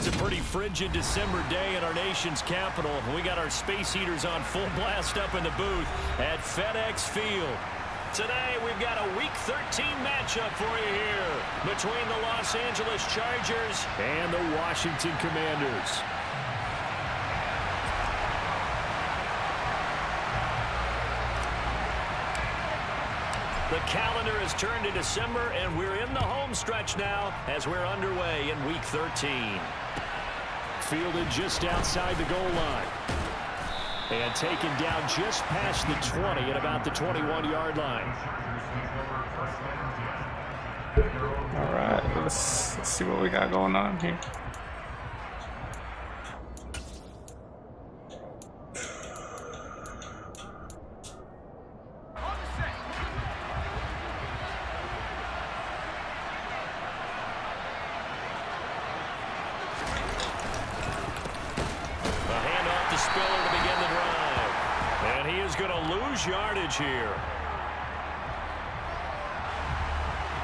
It's a pretty frigid December day in our nation's capital. We got our space heaters on full blast up in the booth at FedEx Field. Today, we've got a Week 13 matchup for you here between the Los Angeles Chargers and the Washington Commanders. The calendar has turned to December, and we're in the home stretch now as we're underway in Week 13. Fielded just outside the goal line. And taken down just past the 20 at about the 21-yard line. All right, let's see what we got going on here. Yardage here.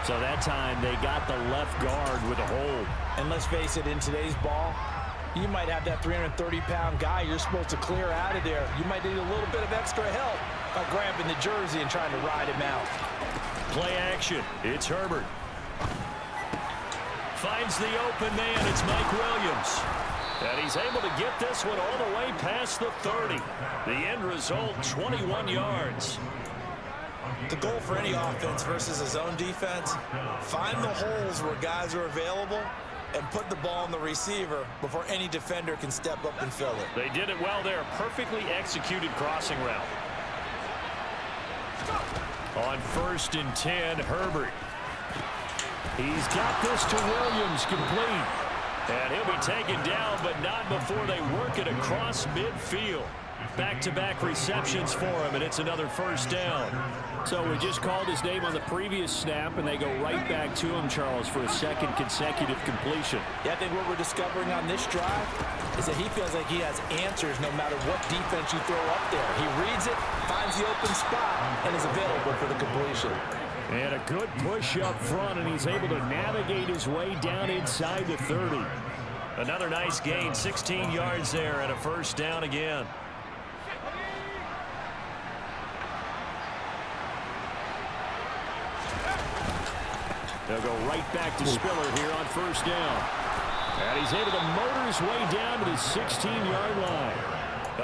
So that time they got the left guard with a hold. And let's face it, in today's ball, you might have that 330-pound guy you're supposed to clear out of there. You might need a little bit of extra help by grabbing the jersey and trying to ride him out. Play action. It's Herbert. Finds the open man. It's Mike Williams. And he's able to get this one all the way past the 30. The end result, 21 yards. The goal for any offense versus a zone defense, find the holes where guys are available and put the ball on the receiver before any defender can step up and fill it. They did it well there. Perfectly executed crossing route. On 1st and 10, Herbert. He's got this to Williams, complete. And he'll be taken down, but not before they work it across midfield. Back-to-back receptions for him, and it's another first down. So we just called his name on the previous snap, and they go right back to him, Charles, for a second consecutive completion. Yeah, I think what we're discovering on this drive is that he feels like he has answers no matter what defense you throw up there. He reads it, finds the open spot, and is available for the completion. And a good push up front, and he's able to navigate his way down inside the 30. Another nice gain, 16 yards there, and a first down again. They'll go right back to Spiller here on first down. And he's able to motor his way down to the 16-yard line.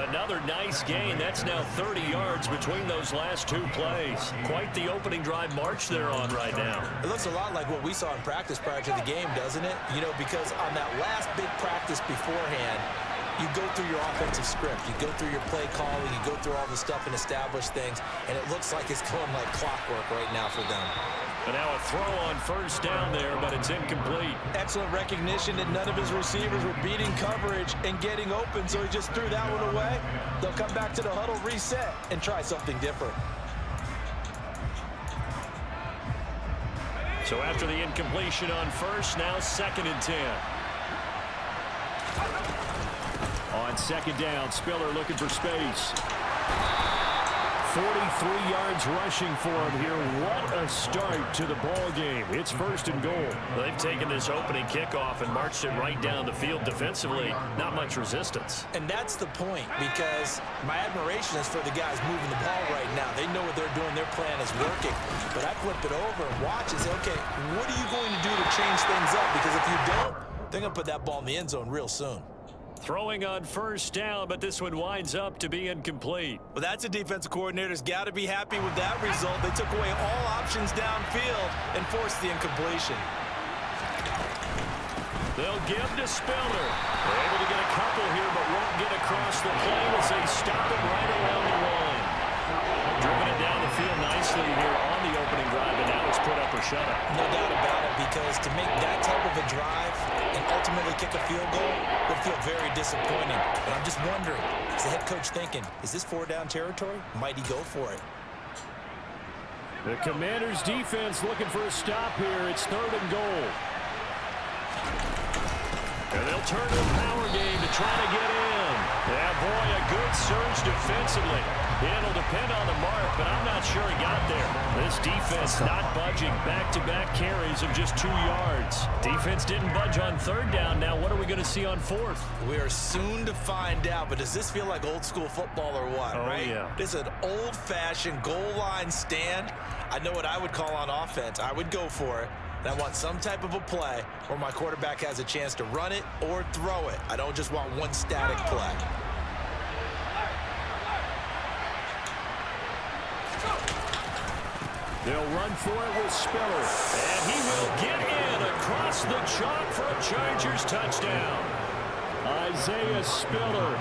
Another nice gain. That's now 30 yards between those last two plays. Quite the opening drive march they're on right now. It looks a lot like what we saw in practice prior to the game, doesn't it? You know, because on that last big practice beforehand, you go through your offensive script. You go through your play calling. You go through all the stuff and establish things. And it looks like it's going like clockwork right now for them. And now a throw on first down there, but it's incomplete. Excellent recognition that none of his receivers were beating coverage and getting open, so he just threw that one away. They'll come back to the huddle, reset, and try something different. So after the incompletion on first, now 2nd and 10. On 2nd down, Spiller looking for space. 43 yards rushing for him here. What a start to the ball game. It's 1st and goal. They've taken this opening kickoff and marched it right down the field defensively. Not much resistance. And that's the point, because my admiration is for the guys moving the ball right now. They know what they're doing. Their plan is working. But I flip it over and watch and say, okay, what are you going to do to change things up? Because if you don't, they're going to put that ball in the end zone real soon. Throwing on first down, but this one winds up to be incomplete. Well, that's a defensive coordinator's got to be happy with that result. They took away all options downfield and forced the incompletion. They'll give to Spiller. They're able to get a couple here, but won't get across the plane as they stop it right around the line. Driven it down the field nicely here on the opening drive, and now it's put up or shut up. No doubt about it, because to make that type of a drive and ultimately kick a field goal would feel very disappointing. And I'm just wondering, is the head coach thinking, is this 4-down territory? Might he go for it? The Commanders' defense looking for a stop here. It's 3rd and goal. And they'll turn to the power game to try to get in. Yeah, boy, a good surge defensively. It'll depend on the mark, but I'm not sure he got there. This defense not budging. Back-to-back carries of just 2 yards. Defense didn't budge on 3rd down. Now what are we going to see on 4th? We are soon to find out, but does this feel like old school football or what, right? Yeah. This is an old-fashioned goal line stand. I know what I would call on offense. I would go for it. And I want some type of a play where my quarterback has a chance to run it or throw it. I don't just want one static play. They'll run for it with Spiller. And he will get in across the chalk for a Chargers touchdown. Isaiah Spiller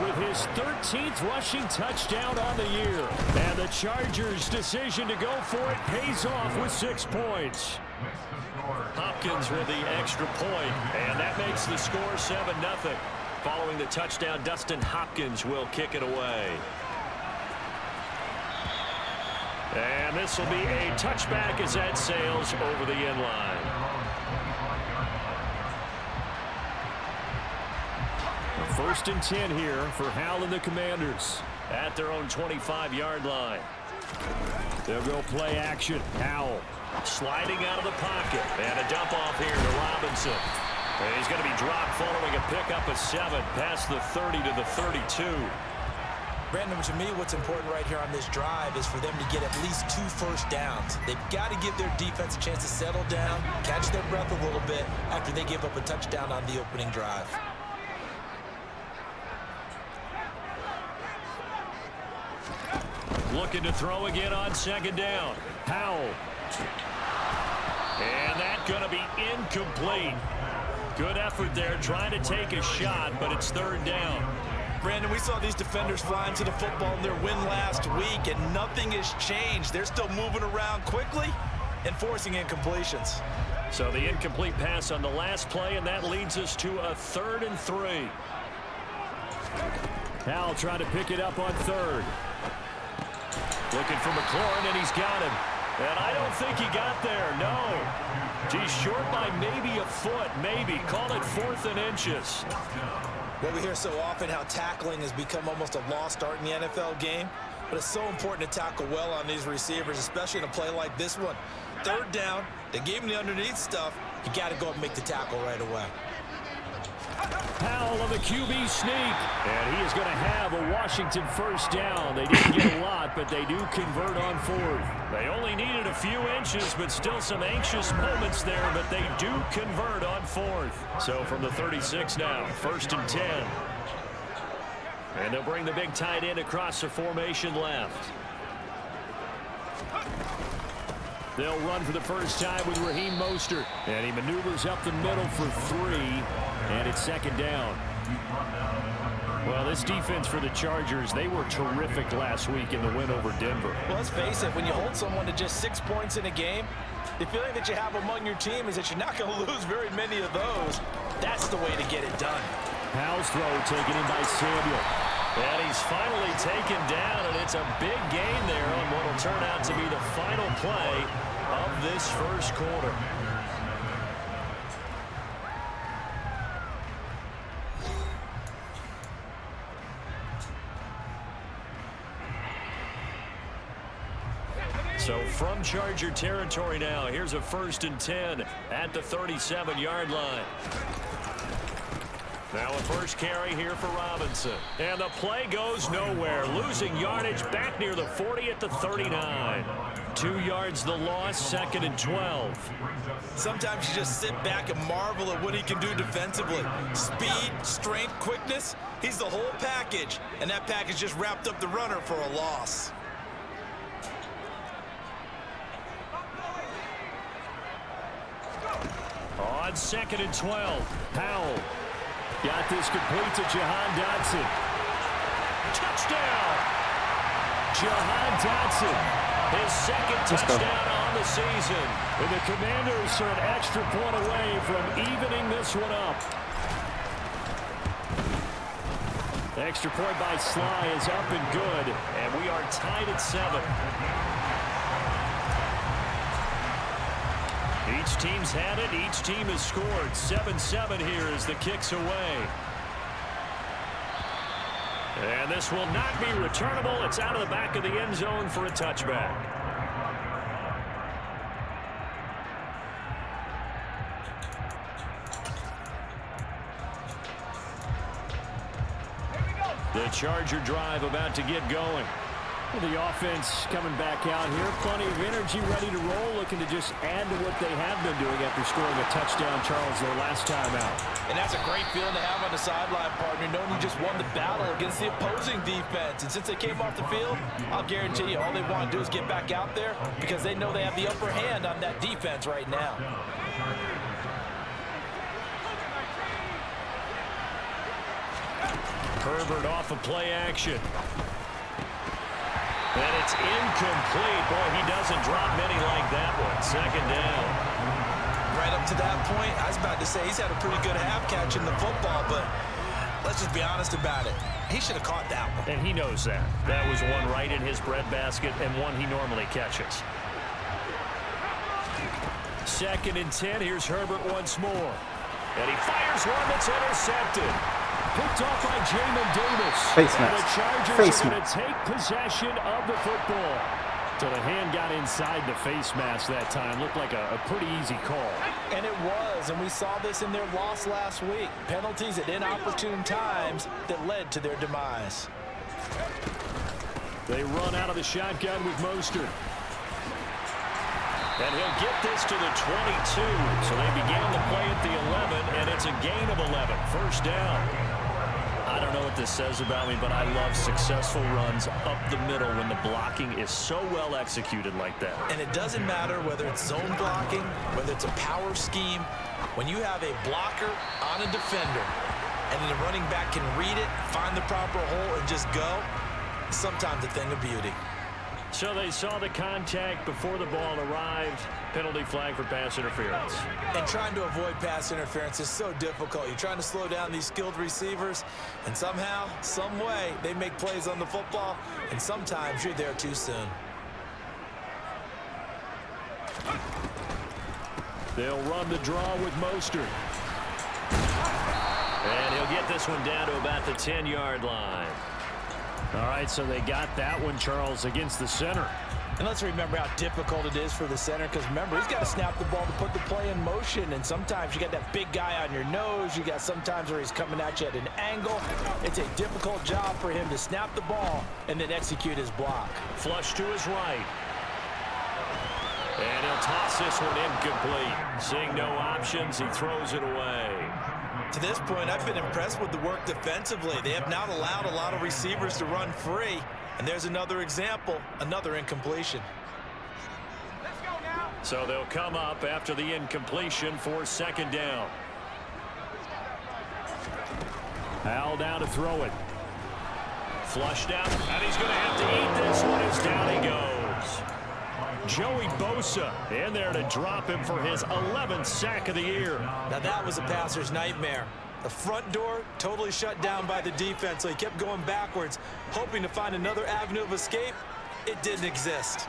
with his 13th rushing touchdown on the year. And the Chargers' decision to go for it pays off with 6 points. Hopkins with the extra point, and that makes the score 7-0. Following the touchdown, Dustin Hopkins will kick it away. And this will be a touchback as that sails over the end line. First and 10 here for Hal and the Commanders at their own 25-yard line. They'll go play action. Howell sliding out of the pocket. And a dump off here to Robinson. And he's going to be dropped following a pickup of 7 past the 30 to the 32. Brandon, to me, what's important right here on this drive is for them to get at least 2 first downs. They've got to give their defense a chance to settle down, catch their breath a little bit after they give up a touchdown on the opening drive. Looking to throw again on 2nd down. Howell. And that's going to be incomplete. Good effort there trying to take a shot, but it's 3rd down. Brandon, we saw these defenders fly into the football in their win last week, and nothing has changed. They're still moving around quickly and forcing incompletions. So the incomplete pass on the last play, and that leads us to a 3rd and 3. Howell trying to pick it up on 3rd. Looking for McLaurin, and he's got him. And I don't think he got there, no. He's short by maybe a foot, maybe. Call it 4th and inches. Well, we hear so often how tackling has become almost a lost art in the NFL game, but it's so important to tackle well on these receivers, especially in a play like this one. 3rd down, they gave him the underneath stuff. You got to go and make the tackle right away. Howell on the QB sneak. And he is going to have a Washington 1st down. They didn't get a lot, but they do convert on 4th. They only needed a few inches, but still some anxious moments there, but they do convert on 4th. So from the 36 now, 1st and 10. And they'll bring the big tight end across the formation left. They'll run for the first time with Raheem Mostert. And he maneuvers up the middle for 3. And it's 2nd down. Well, this defense for the Chargers, they were terrific last week in the win over Denver. Well, let's face it, when you hold someone to just 6 points in a game, the feeling that you have among your team is that you're not going to lose very many of those. That's the way to get it done. Howell's throw taken in by Samuel. And he's finally taken down, and it's a big gain there on what will turn out to be the final play of this first quarter. So from Charger territory now, here's a 1st and 10 at the 37-yard line. Now a first carry here for Robinson. And the play goes nowhere. Losing yardage back near the 40 at the 39. 2 yards the loss, 2nd and 12. Sometimes you just sit back and marvel at what he can do defensively. Speed, strength, quickness. He's the whole package. And that package just wrapped up the runner for a loss. On 2nd and 12, Howell got this complete to Jahan Dotson. Touchdown! Jahan Dotson, his 2nd touchdown on the season. And the Commanders are an extra point away from evening this one up. The extra point by Sly is up and good, and we are tied at 7. Each team's had it. Each team has scored. 7-7 here as the kick's away. And this will not be returnable. It's out of the back of the end zone for a touchback. The Charger drive about to get going. Well, the offense coming back out here. Plenty of energy, ready to roll, looking to just add to what they have been doing after scoring a touchdown, Charles, their last time out. And that's a great feeling to have on the sideline, partner, knowing you just won the battle against the opposing defense. And since they came off the field, I'll guarantee you all they want to do is get back out there because they know they have the upper hand on that defense right now. Herbert off of play action. And it's incomplete. Boy, he doesn't drop many like that one. Second down. Right up to that point, I was about to say he's had a pretty good half catching the football, but let's just be honest about it. He should have caught that one. And he knows that. That was one right in his breadbasket and one he normally catches. 2nd and 10. Here's Herbert once more. And he fires one that's intercepted. Picked off by Jamin Davis. Face and mask. the Chargers Face are going to mask. take possession of the football. So the hand got inside the face mask that time. Looked like a pretty easy call. And it was, and we saw this in their loss last week. Penalties at inopportune times that led to their demise. They run out of the shotgun with Mostert. And he'll get this to the 22. So they began the play at the 11, and it's a gain of 11. First down. I don't know what this says about me, but I love successful runs up the middle when the blocking is so well executed like that. And it doesn't matter whether it's zone blocking, whether it's a power scheme. When you have a blocker on a defender, and then the running back can read it, find the proper hole, and just go, sometimes a thing of beauty. So they saw the contact before the ball arrived. Penalty flag for pass interference. And trying to avoid pass interference is so difficult. You're trying to slow down these skilled receivers, and somehow, some way, they make plays on the football, and sometimes you're there too soon. They'll run the draw with Mostert. And he'll get this one down to about the 10-yard line. All right, so they got that one, Charles, against the center. And let's remember how difficult it is for the center, because remember, he's got to snap the ball to put the play in motion, and sometimes you got that big guy on your nose. You got sometimes where he's coming at you at an angle. It's a difficult job for him to snap the ball and then execute his block. Flush to his right. And he'll toss this one incomplete. Seeing no options, he throws it away. To this point, I've been impressed with the work defensively. They have not allowed a lot of receivers to run free. And there's another example, another incompletion. So they'll come up after the incompletion for 2nd down. Al down to throw it. Flushed out, and he's going to have to eat this one as down he goes. Joey Bosa in there to drop him for his 11th sack of the year. Now that was a passer's nightmare. The front door totally shut down by the defense, so he kept going backwards, hoping to find another avenue of escape. It didn't exist.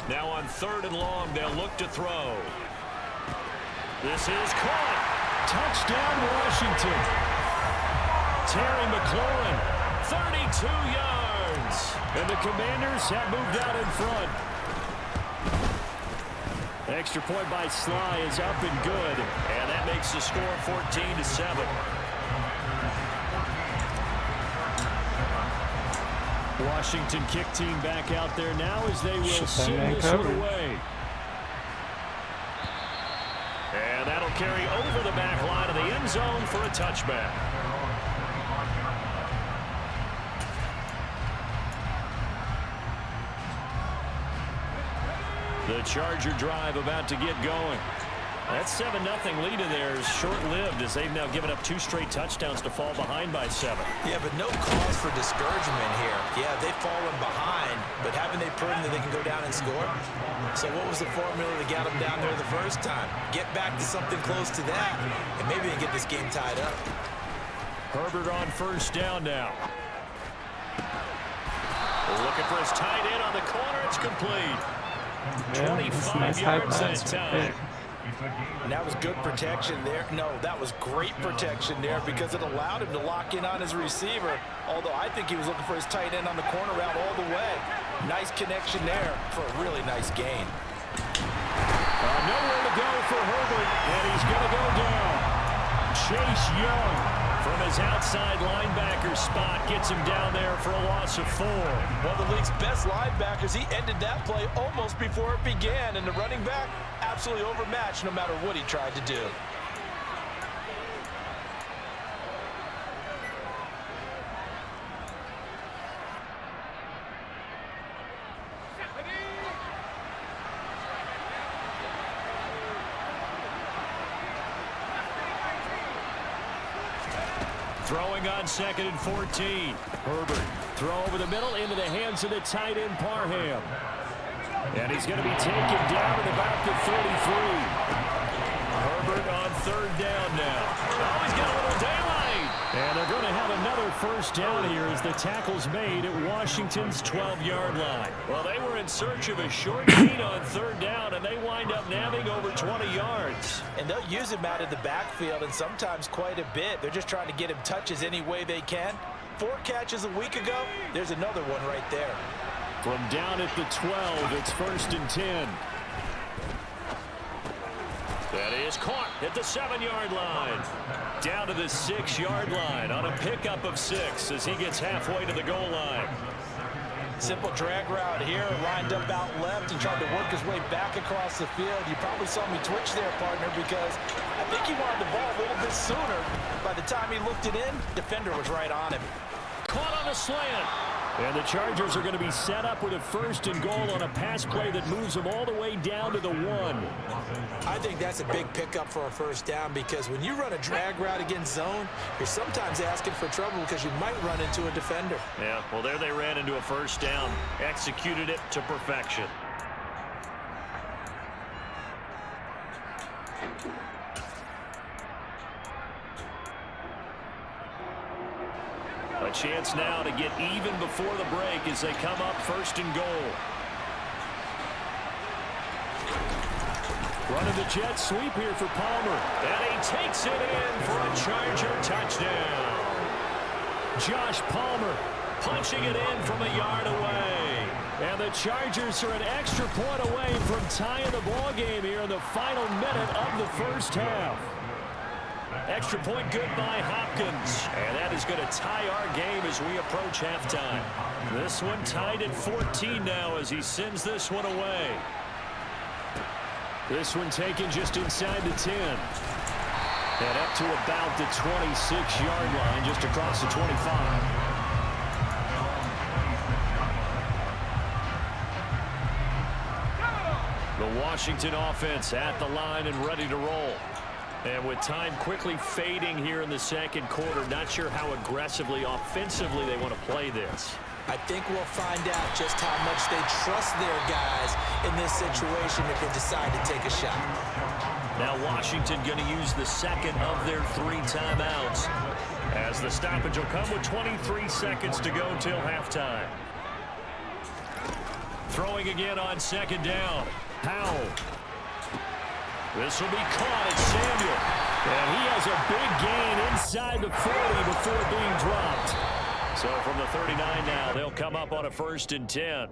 Now on 3rd and long, they'll look to throw. This is caught. Touchdown, Washington. Terry McLaurin, 32 yards. And the Commanders have moved out in front. Extra point by Sly is up and good. And that makes the score 14-7. Washington kick team back out there now as they will send this one away. And that'll carry over the back line of the end zone for a touchback. The Charger drive about to get going. That 7-0 lead in there is short-lived as they've now given up 2 straight touchdowns to fall behind by 7. Yeah, but no cause for discouragement here. Yeah, they've fallen behind, but haven't they proven that they can go down and score? So what was the formula that got them down there the first time? Get back to something close to that, and maybe they get this game tied up. Herbert on 1st down now. Looking for his tight end on the corner. It's complete. Yeah, 25 nice high yards pass. that time. And that was good protection there. No, that was great protection there because it allowed him to lock in on his receiver. Although I think he was looking for his tight end on the corner route all the way. Nice connection there for a really nice gain. Nowhere to go for Herbert, and he's going to go down. Chase Young, From his outside linebacker spot, gets him down there for a loss of 4. One of the league's best linebackers, he ended that play almost before it began, and the running back absolutely overmatched no matter what he tried to do. Throwing on 2nd and 14. Herbert, throw over the middle into the hands of the tight end, Parham. And he's going to be taken down at about the 33. Herbert on 3rd down now. Oh, he's got a little daylight. And they're going to have another first down here as the tackle's made at Washington's 12-yard line. Well, they were in search of a short gain on 3rd down, and they wind up nabbing over 20 yards. And they'll use him out of the backfield, and sometimes quite a bit. They're just trying to get him touches any way they can. 4 catches a week ago, there's another one right there. From down at the 12, it's 1st and 10. That is caught at the 7-yard line. Down to the 6-yard line on a pickup of 6 as he gets halfway to the goal line. Simple drag route here, lined up out left and tried to work his way back across the field. You probably saw me twitch there, partner, because I think he wanted the ball a little bit sooner. By the time he looked it in, defender was right on him. Caught on a slant. And the Chargers are going to be set up with a 1st and goal on a pass play that moves them all the way down to the 1. I think that's a big pickup for a 1st down, because when you run a drag route against zone, you're sometimes asking for trouble because you might run into a defender. Yeah, well, there they ran into a 1st down. Executed it to perfection. A chance now to get even before the break as they come up 1st and goal. Running the jet sweep here for Palmer. And he takes it in for a Charger touchdown. Josh Palmer punching it in from a yard away. And the Chargers are an extra point away from tying the ball game here in the final minute of the 1st half. Extra point good by Hopkins. And that is going to tie our game as we approach halftime. This one tied at 14 now as he sends this one away. This one taken just inside the 10. And up to about the 26-yard line, just across the 25. The Washington offense at the line and ready to roll. And with time quickly fading here in the 2nd quarter, not sure how aggressively, offensively they want to play this. I think we'll find out just how much they trust their guys in this situation if they decide to take a shot. Now Washington going to use the 2nd of their 3 timeouts as the stoppage will come with 23 seconds to go till halftime. Throwing again on 2nd down. Powell. This will be caught at Samuel. And he has a big gain inside the 40 before being dropped. So from the 39 now, they'll come up on a 1st and 10.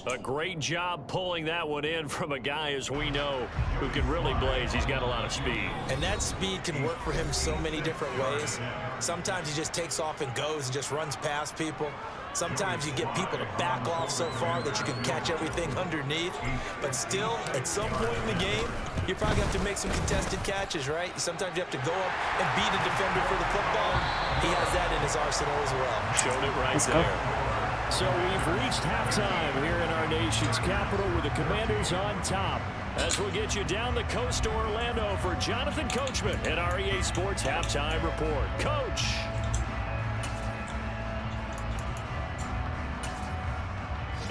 A great job pulling that one in from a guy, as we know, who can really blaze. He's got a lot of speed. And that speed can work for him so many different ways. Sometimes he just takes off and goes and just runs past people. Sometimes you get people to back off so far that you can catch everything underneath. But still, at some point in the game, you probably have to make some contested catches, right? Sometimes you have to go up and beat a defender for the football. He has that in his arsenal as well. Showed it right there. So we've reached halftime here in our nation's capital with the Commanders on top. As we'll get you down the coast to Orlando for Jonathan Coachman and our EA Sports Halftime Report. Coach.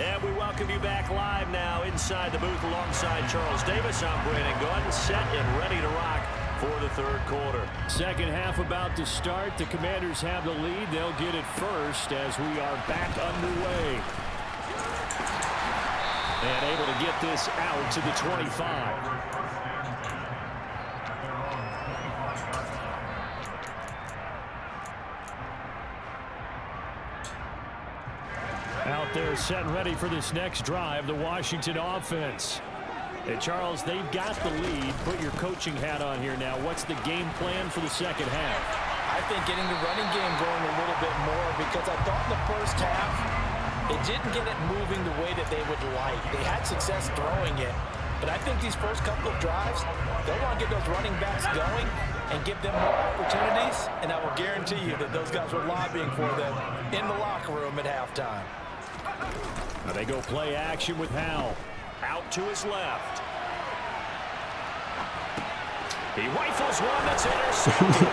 And we welcome you back live now inside the booth alongside Charles Davis. I'm Brandon Gunn, set and ready to rock for the 3rd quarter. 2nd half about to start. The Commanders have the lead. They'll get it first as we are back underway. And able to get this out to the 25. Out there set and ready for this next drive, the Washington offense. And Charles, they've got the lead. Put your coaching hat on here now. What's the game plan for the 2nd half? I think getting the running game going a little bit more, because I thought in the first half it didn't get it moving the way that they would like. They had success throwing it, but I think these first couple of drives, they'll want to get those running backs going and give them more opportunities, and I will guarantee you that those guys were lobbying for them in the locker room at halftime. Now they go play action with Howell. Out to his left. He rifles one that's intercepted.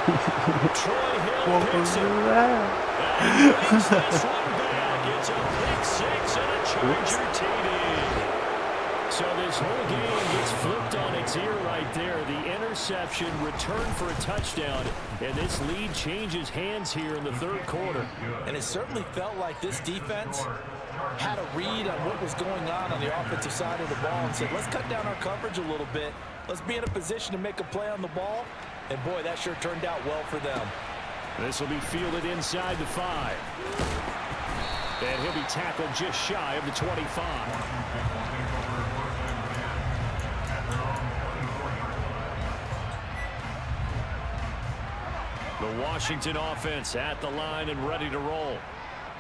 Troy Hill picks it. And brings this one back. It's a pick six and a Charger TD. So this whole game gets flipped on its ear right there. The interception, return for a touchdown, and this lead changes hands here in the third quarter. And it certainly felt like this defense had a read on what was going on the offensive side of the ball and said, let's cut down our coverage a little bit. Let's be in a position to make a play on the ball. And, boy, that sure turned out well for them. This will be fielded inside the 5. And he'll be tackled just shy of the 25. The Washington offense at the line and ready to roll.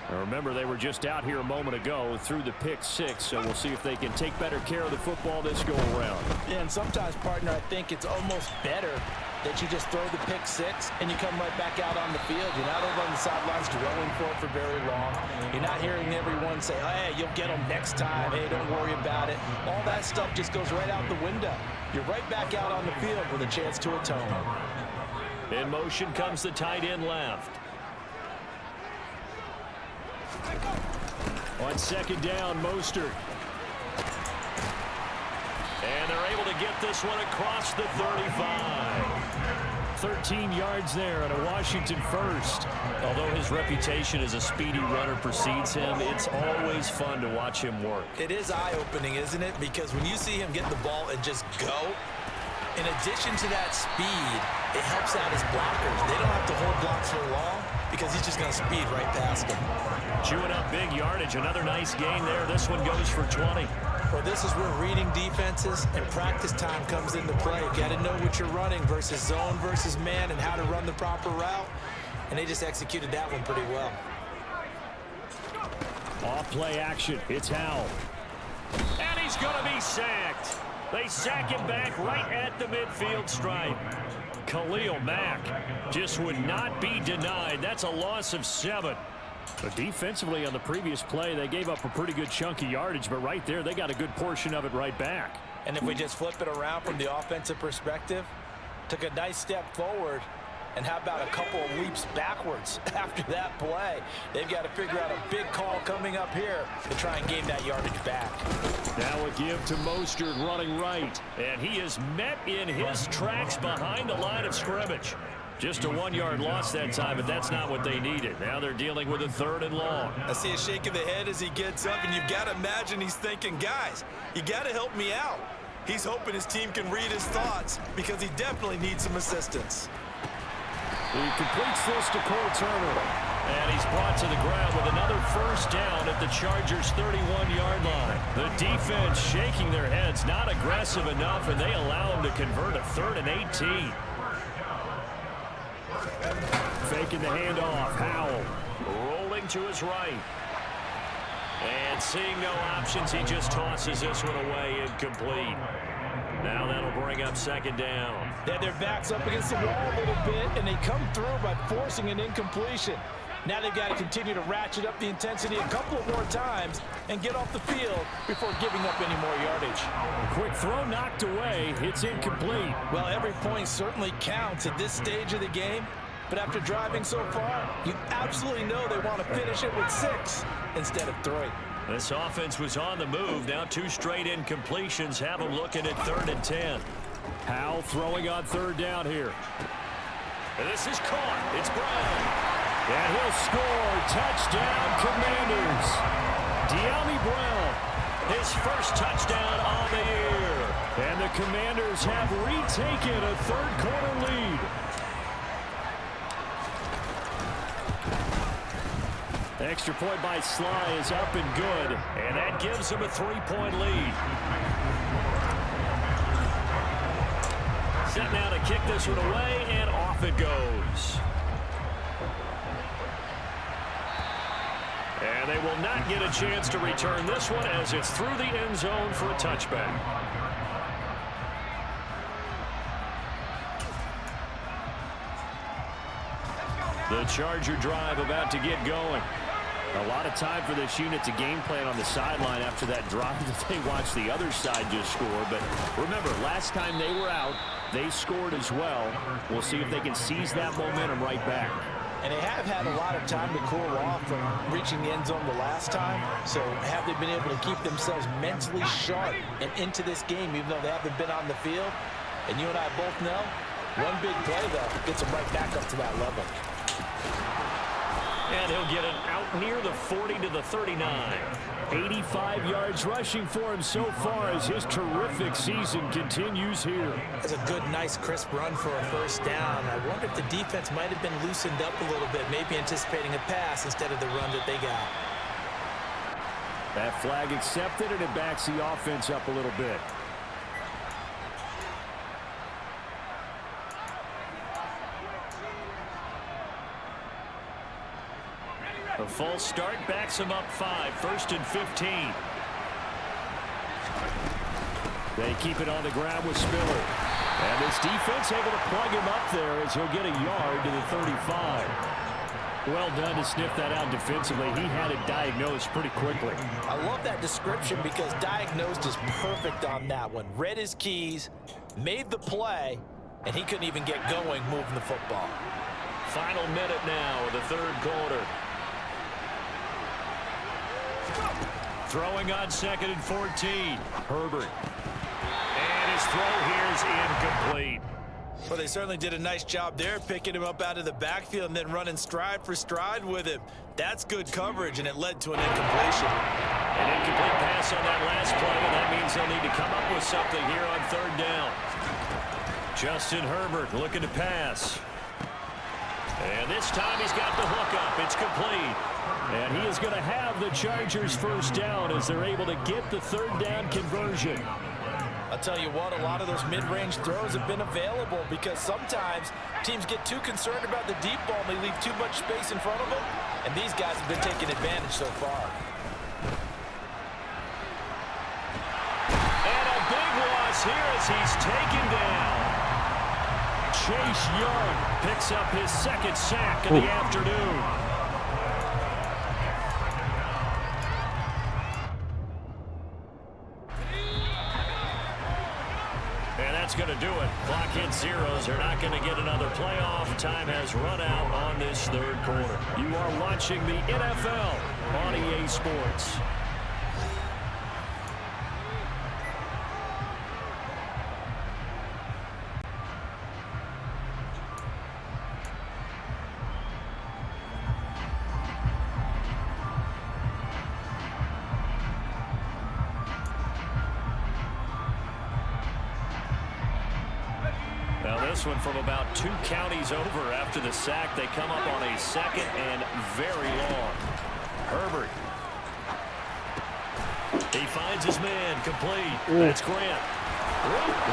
Now remember, they were just out here a moment ago through the pick 6, so we'll see if they can take better care of the football this go around. Yeah, and sometimes, partner, I think it's almost better that you just throw the pick 6 and you come right back out on the field. You're not over on the sidelines dwelling for it for very long. You're not hearing everyone say, hey, you'll get them next time. Hey, don't worry about it. All that stuff just goes right out the window. You're right back out on the field with a chance to atone. In motion comes the tight end left. On second down, Mostert. And they're able to get this one across the 35. 13 yards there and a Washington first. Although his reputation as a speedy runner precedes him, it's always fun to watch him work. It is eye-opening, isn't it? Because when you see him get the ball and just go, in addition to that speed, it helps out his blockers. They don't have to hold blocks for long because he's just going to speed right past them. Chewing up big yardage. Another nice gain there. This one goes for 20. Well, this is where reading defenses and practice time comes into play. You got to know what you're running versus zone versus man and how to run the proper route. And they just executed that one pretty well. Off play action. It's Howell. And he's going to be sacked. They sack him back right at the midfield stripe. Khalil Mack just would not be denied. That's a loss of 7. But defensively on the previous play, they gave up a pretty good chunk of yardage, but right there, they got a good portion of it right back. And if we just flip it around from the offensive perspective, took a nice step forward, and how about a couple of leaps backwards after that play? They've got to figure out a big call coming up here to try and gain that yardage back. Now a give to Mostert running right, and he is met in his tracks behind the line of scrimmage. Just a 1-yard loss that time, but that's not what they needed. Now they're dealing with a 3rd and long. I see a shake of the head as he gets up, and you've got to imagine he's thinking, guys, you got to help me out. He's hoping his team can read his thoughts because he definitely needs some assistance. He completes this to Cole Turner. And he's brought to the ground with another first down at the Chargers' 31-yard line. The defense shaking their heads, not aggressive enough, and they allow him to convert a 3rd and 18. Faking the handoff. Howell rolling to his right. And seeing no options, he just tosses this one away incomplete. Now that'll bring up 2nd down. Yeah, their back's up against the wall a little bit, and they come through by forcing an incompletion. Now they've got to continue to ratchet up the intensity a couple of more times and get off the field before giving up any more yardage. A quick throw knocked away. It's incomplete. Well, every point certainly counts at this stage of the game. But after driving so far, you absolutely know they want to finish it with 6 instead of 3. This offense was on the move. Now 2 straight incompletions have them looking at 3rd and 10. Howell throwing on 3rd down here. And this is caught. It's Brown. And he'll score. Touchdown, Commanders. De'Ami Brown, his first touchdown on the year. And the Commanders have retaken a 3rd quarter lead. Extra point by Sly is up and good, and that gives him a 3-point lead. Set now to kick this one away, and off it goes. And they will not get a chance to return this one as it's through the end zone for a touchback. The Charger drive about to get going. A lot of time for this unit to game plan on the sideline after that drive that they watched the other side just score. But remember, last time they were out, they scored as well. We'll see if they can seize that momentum right back. And they have had a lot of time to cool off from reaching the end zone the last time. So have they been able to keep themselves mentally sharp and into this game, even though they haven't been on the field? And you and I both know, one big play, though, gets them right back up to that level. And he'll get it out near the 40 to the 39. 85 yards rushing for him so far as his terrific season continues here. That's a good, nice, crisp run for a first down. I wonder if the defense might have been loosened up a little bit, maybe anticipating a pass instead of the run that they got. That flag accepted, and it backs the offense up a little bit. A false start backs him up 5, 1st and 15. They keep it on the ground with Spiller. And this defense able to plug him up there as he'll get a yard to the 35. Well done to sniff that out defensively. He had it diagnosed pretty quickly. I love that description because diagnosed is perfect on that one. Read his keys, made the play, and he couldn't even get going moving the football. Final minute now of the third quarter. Throwing on 2nd and 14. Herbert. And his throw here is incomplete. Well, they certainly did a nice job there, picking him up out of the backfield and then running stride for stride with him. That's good coverage, and it led to an incompletion. An incomplete pass on that last play, and that means they'll need to come up with something here on 3rd down. Justin Herbert looking to pass. And this time he's got the hook up. It's complete. And he is going to have the Chargers first down as they're able to get the 3rd down conversion. I'll tell you what, a lot of those mid-range throws have been available because sometimes teams get too concerned about the deep ball and they leave too much space in front of them, and these guys have been taking advantage so far. And a big loss here as he's taken down. Chase Young picks up his 2nd sack of the afternoon. That's going to do it. Clock hits zeros. They're not going to get another playoff. Time has run out on this 3rd quarter. You are watching the NFL on EA Sports. This one from about 2 counties over after the sack. They come up on a 2nd and very long. Herbert. He finds his man complete. That's Grant.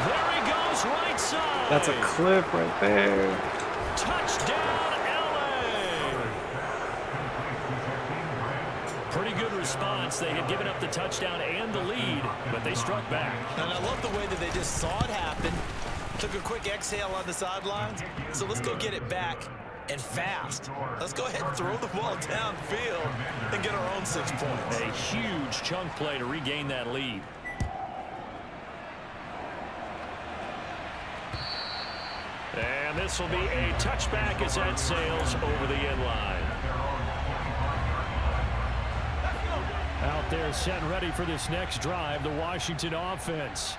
There he goes, right side. That's a clip right there. Touchdown, LA. Pretty good response. They had given up the touchdown and the lead, but they struck back. And I love the way that they just saw it happen. Took a quick exhale on the sidelines. So let's go get it back and fast. Let's go ahead and throw the ball downfield and get our own 6 points. A huge chunk play to regain that lead. And this will be a touchback as that sails over the end line. Out there set and ready for this next drive, the Washington offense.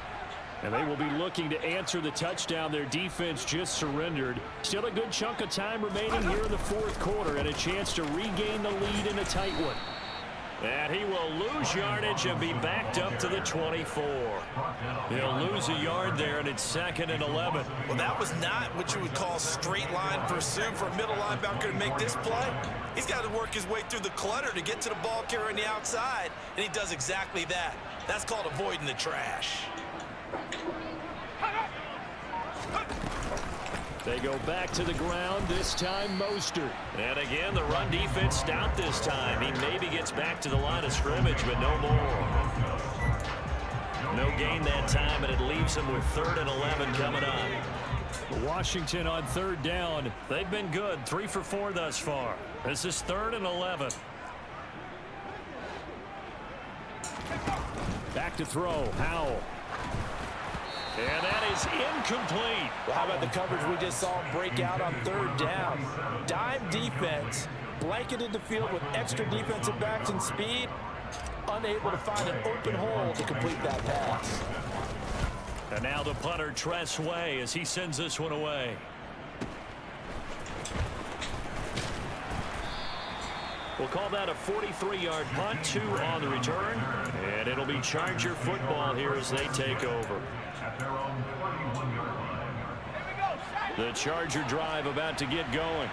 And they will be looking to answer the touchdown their defense just surrendered. Still a good chunk of time remaining here in the 4th quarter and a chance to regain the lead in a tight one. And he will lose yardage and be backed up to the 24. He'll lose a yard there, and it's 2nd and 11. Well, that was not what you would call straight line pursuit for a middle linebacker to make this play. He's got to work his way through the clutter to get to the ball carrier on the outside, and he does exactly that. That's called avoiding the trash. They go back to the ground, this time Mostert. And again, the run defense stout this time. He maybe gets back to the line of scrimmage, but no more. No gain that time, and it leaves him with 3rd and 11 coming up. Washington on 3rd down. They've been good, 3 for 4 thus far. This is 3rd and 11. Back to throw, Howell. And that is incomplete. Well, how about the coverage we just saw break out on 3rd down? Dime defense, blanketed the field with extra defensive backs and speed, unable to find an open hole to complete that pass. And now the punter, Tress Way, as he sends this one away. We'll call that a 43-yard punt, 2 on the return. And it'll be Charger football here as they take over. The Charger drive about to get going.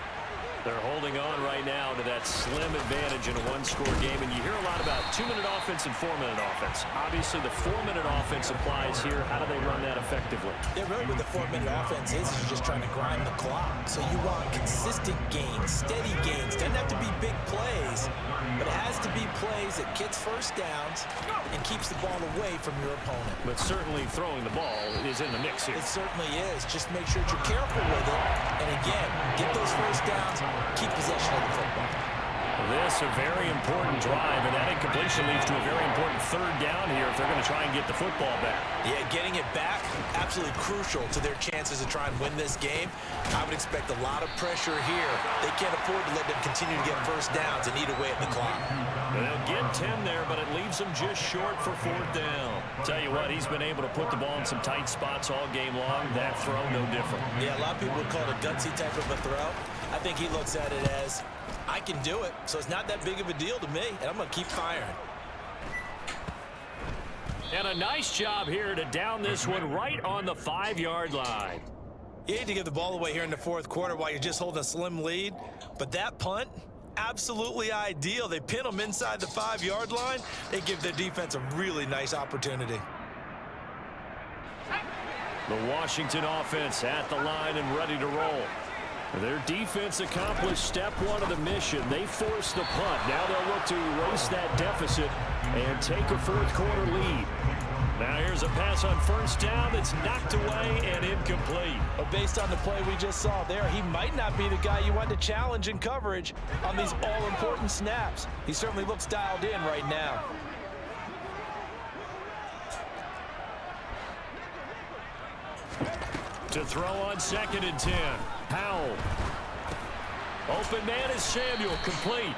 They're holding on right now to that slim advantage in a one-score game. And you hear a lot about 2-minute offense and 4-minute offense. Obviously, the 4-minute offense applies here. How do they run that effectively? Yeah, really what the 4-minute offense is you're just trying to grind the clock. So you want consistent gains, steady gains. Doesn't have to be big plays, but it has to be plays that gets first downs and keeps the ball away from your opponent. But certainly throwing the ball is in the mix here. It certainly is. Just make sure that you're careful with it. And again, get those first downs, keep possession of the football. This a very important drive, and that incompletion leads to a very important 3rd down here if they're going to try and get the football back. Yeah, getting it back, absolutely crucial to their chances to try and win this game. I would expect a lot of pressure here. They can't afford to let them continue to get first downs and eat away at the clock. They'll get 10 there, but it leaves them just short for 4th down. Tell you what, he's been able to put the ball in some tight spots all game long. That throw, no different. Yeah, a lot of people would call it a gutsy type of a throw. I think he looks at it as, I can do it, so it's not that big of a deal to me, and I'm going to keep firing. And a nice job here to down this one right on the 5-yard line. You hate to give the ball away here in the 4th quarter while you're just holding a slim lead, but that punt, absolutely ideal. They pin them inside the 5-yard line. They give their defense a really nice opportunity. The Washington offense at the line and ready to roll. Their defense accomplished step 1 of the mission. They forced the punt. Now they'll look to erase that deficit and take a 4th quarter lead. Now here's a pass on 1st down that's knocked away and incomplete. But based on the play we just saw there, he might not be the guy you want to challenge in coverage on these all-important snaps. He certainly looks dialed in right now. To throw on 2nd and 10. Howell. Open man is Samuel, complete.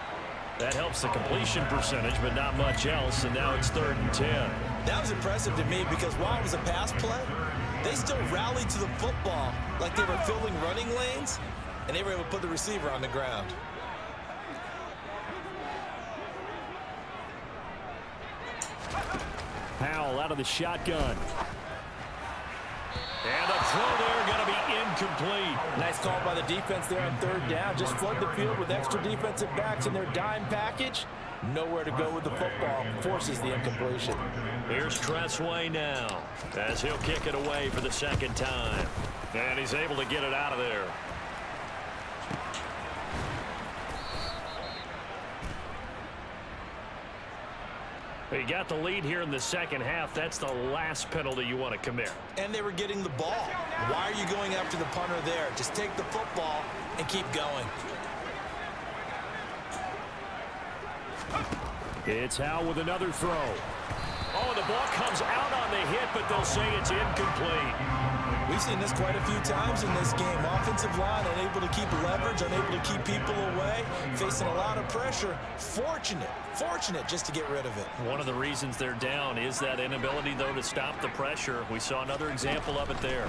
That helps the completion percentage, but not much else, and now it's 3rd and 10. That was impressive to me because while it was a pass play, they still rallied to the football like they were filling running lanes, and they were able to put the receiver on the ground. Howell out of the shotgun. And a throw there going to be incomplete. Nice call by the defense there on 3rd down. Just flood the field with extra defensive backs in their dime package. Nowhere to go with the football. Forces the incompletion. Here's Tress Way now as he'll kick it away for the 2nd time. And he's able to get it out of there. You got the lead here in the 2nd half. That's the last penalty you want to commit. And they were getting the ball. Why are you going after the punter there? Just take the football and keep going. It's Howell with another throw. Oh, the ball comes out on the hit, but they'll say it's incomplete. We've seen this quite a few times in this game. Offensive line unable to keep leverage, unable to keep people away, facing a lot of pressure. Fortunate just to get rid of it. One of the reasons they're down is that inability, though, to stop the pressure. We saw another example of it there.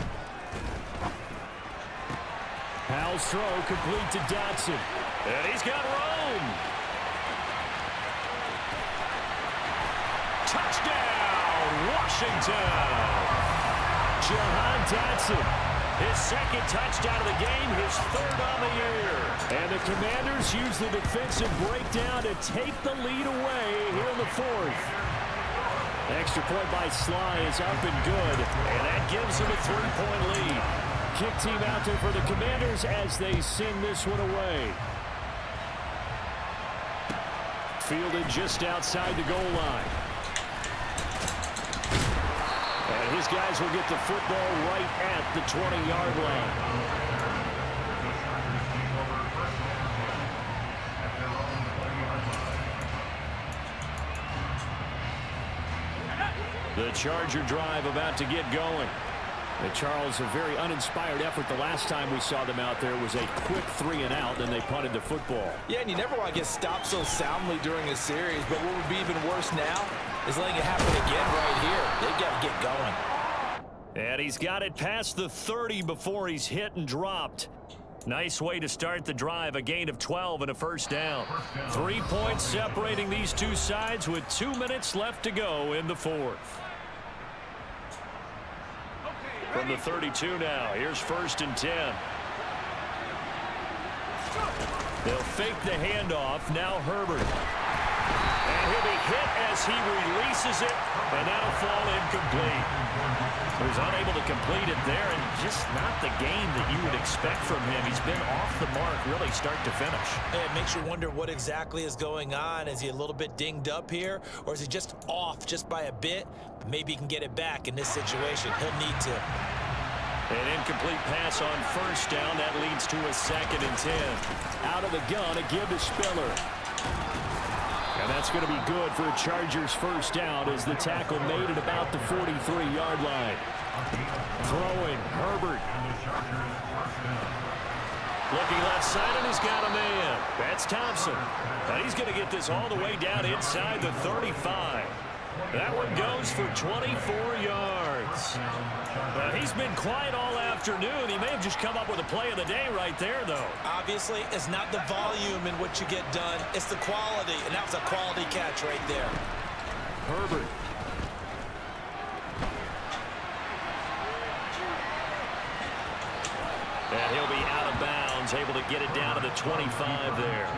Howell's throw complete to Dotson. And he's got room. Touchdown, Washington. Jahan Dotson, his 2nd touchdown of the game, his 3rd on the year. And the Commanders use the defensive breakdown to take the lead away here in the 4th. Extra point by Sly is up and good, and that gives him a 3-point lead. kick team out there for the Commanders as they send this one away. Fielded just outside the goal line. And his guys will get the football right at the 20-yard line. The Charger drive about to get going. And Charles, a very uninspired effort the last time we saw them out there was a quick 3-and-out, then they punted the football. Yeah, and you never want to get stopped so soundly during a series, but what would be even worse now is letting it happen again right here. They got to get going. And he's got it past the 30 before he's hit and dropped. Nice way to start the drive, a gain of 12 and a first down. 3 points separating these two sides with 2 minutes left to go in the fourth. From the 32 now, here's 1st and 10. They'll fake the handoff. Now Herbert. And he'll be hit as he releases it, and that'll fall incomplete. He was unable to complete it there, and just not the game that you would expect from him. He's been off the mark really start to finish. Hey, it makes you wonder what exactly is going on. Is he a little bit dinged up here, or is he just off just by a bit? Maybe he can get it back in this situation. He'll need to. An incomplete pass on 1st down. That leads to a 2nd and 10. Out of the gun, a give to Spiller. And that's going to be good for a Chargers first down as the tackle made at about the 43-yard line. Throwing, Herbert. Looking left side, and he's got a man. That's Thompson. And he's going to get this all the way down inside the 35. That one goes for 24 yards. He's been quiet all afternoon. He may have just come up with a play of the day right there, though. Obviously, it's not the volume in what you get done. It's the quality, and that was a quality catch right there. Herbert. And he'll be out of bounds, able to get it down to the 25 there.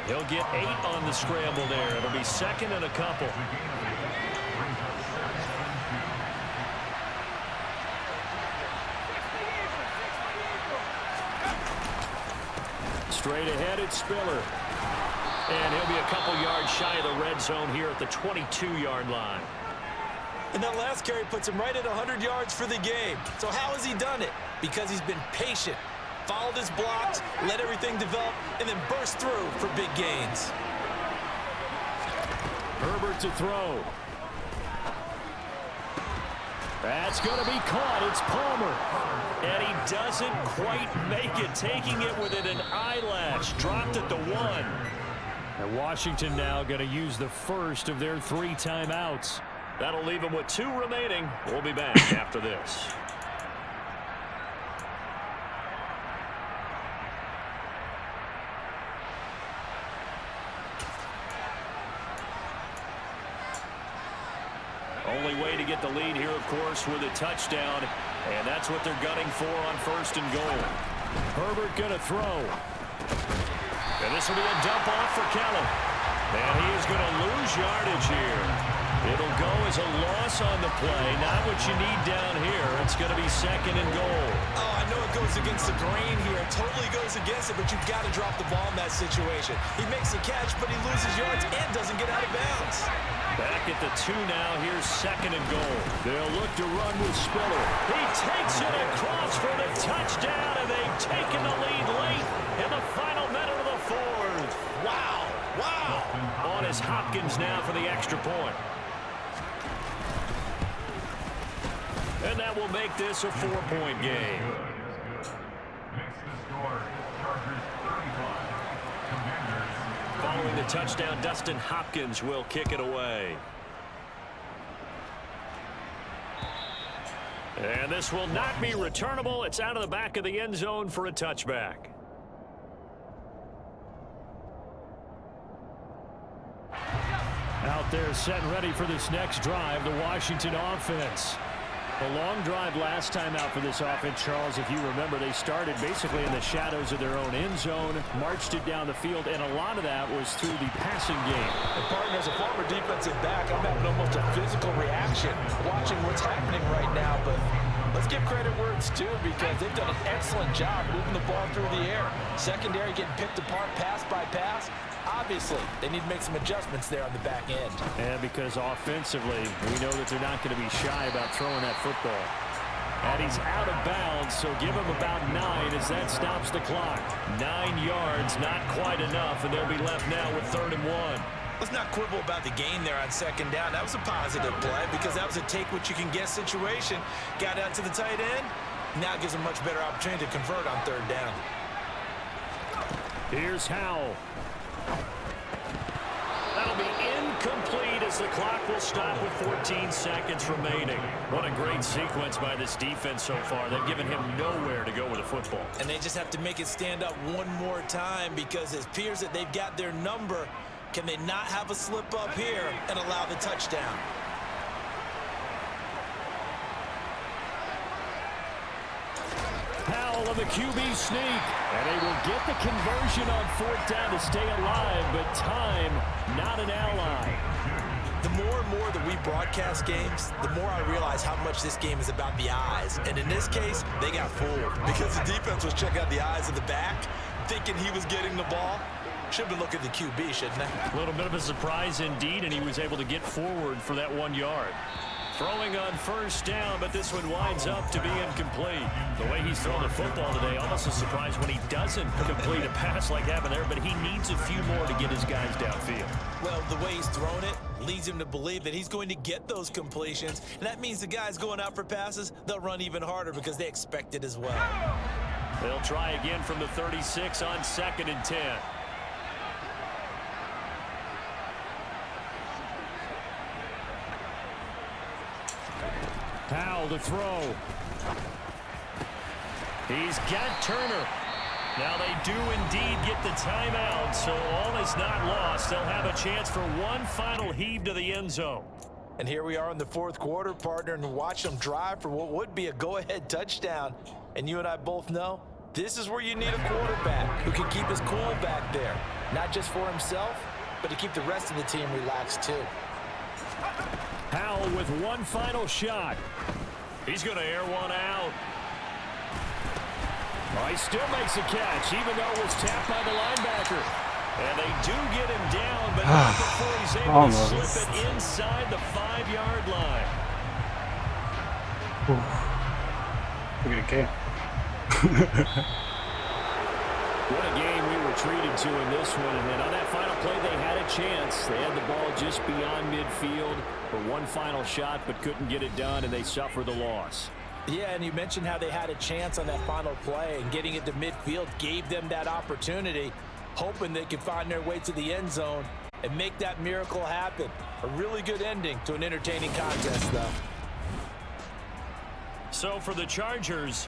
He'll get 8 on the scramble there. It'll be 2nd and a couple. Straight ahead, it's Spiller. And he'll be a couple yards shy of the red zone here at the 22-yard line. And that last carry puts him right at 100 yards for the game. So how has he done it? Because he's been patient, followed his blocks, let everything develop, and then burst through for big gains. Herbert to throw. That's going to be caught. It's Palmer. And he doesn't quite make it, taking it within an eyelash. Dropped at the 1. And Washington now going to use the first of their 3 timeouts. That'll leave them with 2 remaining. We'll be back after this. Only way to get the lead here, of course, with a touchdown. And that's what they're gunning for on 1st and goal. Herbert going to throw. And this will be a dump off for Kelly. And he is going to lose yardage here. It'll go as a loss on the play. Not what you need down here. It's going to be 2nd and goal. Oh, I know it goes against the grain here. It totally goes against it, but you've got to drop the ball in that situation. He makes a catch, but he loses yards and doesn't get out of bounds. Back at the 2 now. Here's 2nd and goal. They'll look to run with Spiller. He takes it across for the touchdown, and they've taken the lead late in the final minute of the 4th. Wow. Wow. On is Hopkins now for the extra point. And that will make this a 4-point game. Following the touchdown, Dustin Hopkins will kick it away. And this will not be returnable. It's out of the back of the end zone for a touchback. Out there set and ready for this next drive, the Washington offense. A long drive last time out for this offense, Charles. If you remember, they started basically in the shadows of their own end zone, marched it down the field, and a lot of that was through the passing game. And partner, as a former defensive back, I'm having almost a physical reaction watching what's happening right now. But Let's give credit where it's due because they've done an excellent job moving the ball through the air. Secondary getting picked apart pass by pass. Obviously, they need to make some adjustments there on the back end. And because offensively, we know that they're not going to be shy about throwing that football. And he's out of bounds, so give him about 9 as that stops the clock. 9 yards, not quite enough, and they'll be left now with 3rd and 1. Let's not quibble about the gain there on 2nd down. That was a positive play because that was a take-what-you-can-get situation. Got out to the tight end. Now gives them a much better opportunity to convert on 3rd down. Here's Howell. That'll be incomplete as the clock will stop with 14 seconds remaining. What a great sequence by this defense so far. They've given him nowhere to go with the football. And they just have to make it stand up one more time because it appears that they've got their number. Can they not have a slip up here and allow the touchdown? Howell on the QB sneak. And they will get the conversion on 4th down to stay alive, but time not an ally. The more and more that we broadcast games, the more I realize how much this game is about the eyes. And in this case, they got fooled because the defense was checking out the eyes of the back, thinking he was getting the ball. Should be looking at the QB, shouldn't they? A little bit of a surprise indeed, and he was able to get forward for that 1 yard. Throwing on 1st down, but this one winds up to be incomplete. The way he's thrown the football today, almost a surprise when he doesn't complete a pass like happened there, but he needs a few more to get his guys downfield. Well, the way he's thrown it leads him to believe that he's going to get those completions, and that means the guys going out for passes, they'll run even harder because they expect it as well. They'll try again from the 36 on 2nd and 10. Howell to throw. He's got Turner. Now they do indeed get the timeout, so all is not lost. They'll have a chance for one final heave to the end zone. And here we are in the 4th quarter, partner, and watch them drive for what would be a go-ahead touchdown. And you and I both know this is where you need a quarterback who can keep his cool back there, not just for himself, but to keep the rest of the team relaxed too. Howell with one final shot. He's going to air one out. Well, he still makes a catch, even though it was tapped by the linebacker. And they do get him down, but not before he's able to slip it inside the 5-yard line. Look at the game. What a game we were treated to in this one. And on that final play, they had a chance. They had the ball just beyond midfield for one final shot, but couldn't get it done, and they suffer the loss. Yeah, and you mentioned how they had a chance on that final play, and getting it to midfield gave them that opportunity, hoping they could find their way to the end zone and make that miracle happen. A really good ending to an entertaining contest, though. So for the Chargers,